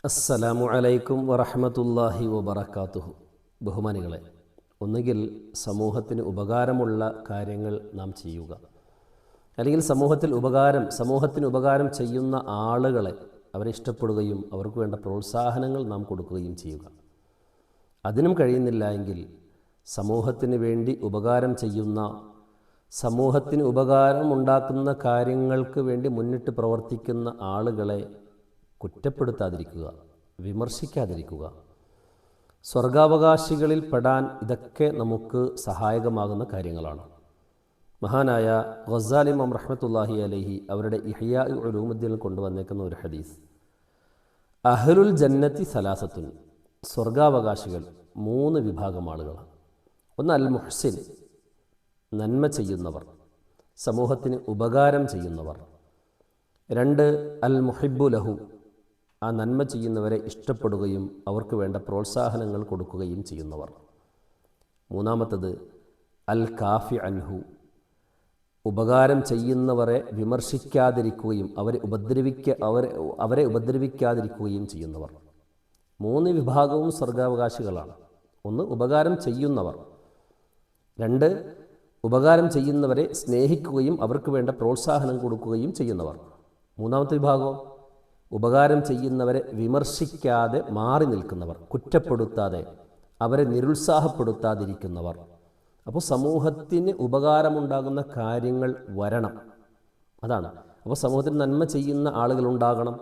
അസ്സലാമു അലൈക്കും വറഹ്മത്തുള്ളാഹി വബറകാതുഹു. ബഹുമാനികളെ, ഒന്നുകിൽ സമൂഹത്തിന് ഉപകാരമുള്ള കാര്യങ്ങൾ നാം ചെയ്യുക, അല്ലെങ്കിൽ സമൂഹത്തിന് ഉപകാരം ചെയ്യുന്ന ആളുകളെ അവരെ ഇഷ്ടപ്പെടുകയും അവർക്ക് വേണ്ട പ്രോത്സാഹനങ്ങൾ നാം കൊടുക്കുകയും ചെയ്യുക. അതിനും കഴിയുന്നില്ല എങ്കിൽ സമൂഹത്തിന് വേണ്ടി ഉപകാരം ചെയ്യുന്ന, സമൂഹത്തിന് ഉപകാരമുണ്ടാക്കുന്ന കാര്യങ്ങൾക്ക് വേണ്ടി മുന്നിട്ട് പ്രവർത്തിക്കുന്ന ആളുകളെ കുറ്റപ്പെടുത്താതിരിക്കുക, വിമർശിക്കാതിരിക്കുക. സ്വർഗാവകാശികളിൽ പെടാൻ ഇതൊക്കെ നമുക്ക് സഹായകമാകുന്ന കാര്യങ്ങളാണ്. മഹാനായ ഗസാലി ഇമാം റഹ്മത്തുള്ളാഹി അലൈഹി അവരുടെ ഇഹ്യാ ഉലൂമുദ്ദീനിൽ കൊണ്ടുവന്നേക്കുന്ന ഒരു ഹദീസ്, അഹ്ലുൽ ജന്നത്തി സലാസത്തുൻ, സ്വർഗാവകാശികൾ 3 വിഭാഗം ആളുകളാണ്. ഒന്ന് അൽ മുഹ്സിൻ, നന്മ ചെയ്യുന്നവർ, സമൂഹത്തിന് ഉപകാരം ചെയ്യുന്നവർ. 2 അൽ മുഹിബ്ബു ലഹു, ആ നന്മ ചെയ്യുന്നവരെ ഇഷ്ടപ്പെടുകയും അവർക്ക് വേണ്ട പ്രോത്സാഹനങ്ങൾ കൊടുക്കുകയും ചെയ്യുന്നവർ. 3 അൽ കാഫി അൻഹു, ഉപകാരം ചെയ്യുന്നവരെ വിമർശിക്കാതിരിക്കുകയും അവരെ ഉപദ്രവിക്കാതിരിക്കുകയും ചെയ്യുന്നവർ. 3 വിഭാഗവും സ്വർഗാവകാശികളാണ്. 1 ഉപകാരം ചെയ്യുന്നവർ, 2 ഉപകാരം ചെയ്യുന്നവരെ സ്നേഹിക്കുകയും അവർക്ക് വേണ്ട പ്രോത്സാഹനം കൊടുക്കുകയും ചെയ്യുന്നവർ. 3ാമത്തെ വിഭാഗം ഉപകാരം ചെയ്യുന്നവരെ വിമർശിക്കാതെ മാറി നിൽക്കുന്നവർ, കുറ്റപ്പെടുത്താതെ അവരെ നിരുത്സാഹപ്പെടുത്താതിരിക്കുന്നവർ. അപ്പോൾ സമൂഹത്തിന് ഉപകാരമുണ്ടാകുന്ന കാര്യങ്ങൾ വരണം, അതാണ്. അപ്പോൾ സമൂഹത്തിന് നന്മ ചെയ്യുന്ന ആളുകളുണ്ടാകണം.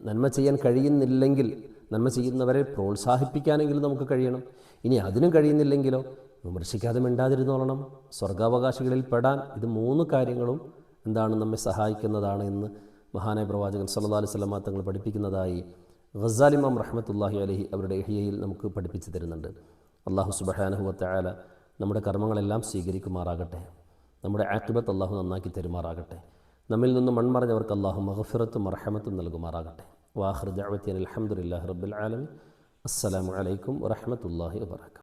നന്മ ചെയ്യാൻ കഴിയുന്നില്ലെങ്കിൽ നന്മ ചെയ്യുന്നവരെ പ്രോത്സാഹിപ്പിക്കാനെങ്കിലും നമുക്ക് കഴിയണം. ഇനി അതിനും കഴിയുന്നില്ലെങ്കിലോ വിമർശിക്കാതെ മിണ്ടാതിരുന്നോളണം. സ്വർഗാവകാശികളിൽ പെടാൻ ഇത് 3 കാര്യങ്ങളും നമ്മെ സഹായിക്കുന്നതാണ് എന്ന് മഹാനായ പ്രവാചകൻ സല്ലല്ലാഹു അലൈഹി വസല്ലം തങ്ങൾ പഠിപ്പിക്കുന്നതായി ഗസാലി ഇമാം റഹ്മത്തുള്ളാഹി അലൈഹി അവരുടെ ഇഹ്യയിൽ നമുക്ക് പഠിപ്പിച്ചു തരുന്നുണ്ട്. അല്ലാഹു സുബ്ഹാനഹു വ തആല നമ്മുടെ കർമ്മങ്ങളെല്ലാം സ്വീകരിക്കുമാറാകട്ടെ. നമ്മുടെ ആഖിബത്ത് അല്ലാഹു നന്നാക്കി തരുമാറാകട്ടെ. നമ്മിൽ നിന്ന് മൺമറഞ്ഞവർക്ക് അല്ലാഹു മഗ്ഫിറത്തും മർഹമത്തും നൽകുമാറാകട്ടെ. വാഖിറു ദഅവതി അൽഹംദുലില്ലാഹി റബ്ബിൽ ആലമീൻ. അസ്സലാമു അലൈക്കും വറഹ്മത്തുള്ളാഹി വബറകാതുഹു.